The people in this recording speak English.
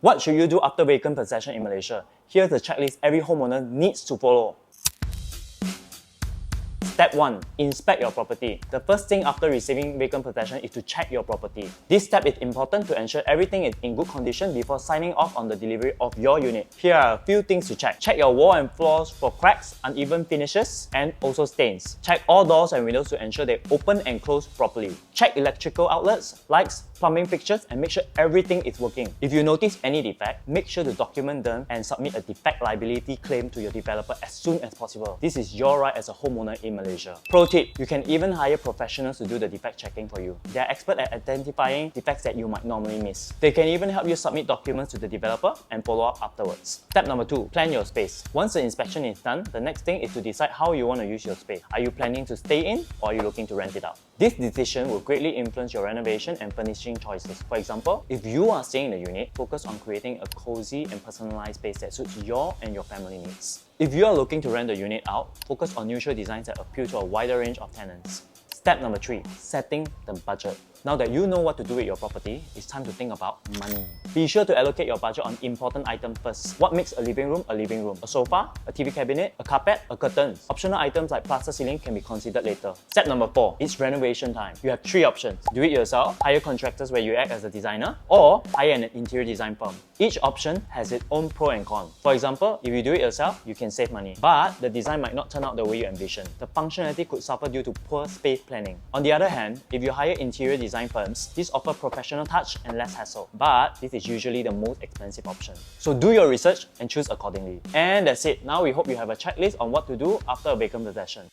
What should you do after vacant possession in Malaysia? Here's the checklist every homeowner needs to follow. Step 1. Inspect your property. The first thing after receiving vacant possession is to check your property. This step is important to ensure everything is in good condition before signing off on the delivery of your unit. Here are a few things to check. Check your wall and floors for cracks, uneven finishes, and also stains. Check all doors and windows to ensure they open and close properly. Check electrical outlets, lights, plumbing fixtures, and make sure everything is working. If you notice any defect, make sure to document them and submit a defect liability claim to your developer as soon as possible. This is your right as a homeowner in Malaysia. Pro tip, you can even hire professionals to do the defect checking for you. They are expert at identifying defects that you might normally miss. They can even help you submit documents to the developer and follow up afterwards. Step number 2, plan your space. Once the inspection is done, the next thing is to decide how you want to use your space. Are you planning to stay in or are you looking to rent it out? This decision will greatly influence your renovation and furnishing choices. For example, if you are staying in the unit, focus on creating a cozy and personalized space that suits your and your family needs. If you are looking to rent the unit out, focus on neutral designs that appeal to a wider range of tenants. Step number 3, setting the budget. Now that you know what to do with your property, it's time to think about money. Be sure to allocate your budget on important items first. What makes a living room a living room? A sofa, a TV cabinet, a carpet, a curtain. Optional items like plaster ceiling can be considered later. Step number 4, it's renovation time. You have 3 options. Do it yourself, hire contractors where you act as a designer, or hire an interior design firm. Each option has its own pro and con. For example, if you do it yourself, you can save money, but the design might not turn out the way you envision. The functionality could suffer due to poor space planning. On the other hand, if you hire interior design firms, these offer professional touch and less hassle, but this is usually the most expensive option. So do your research and choose accordingly. And that's it. Now we hope you have a checklist on what to do after a vacant possession.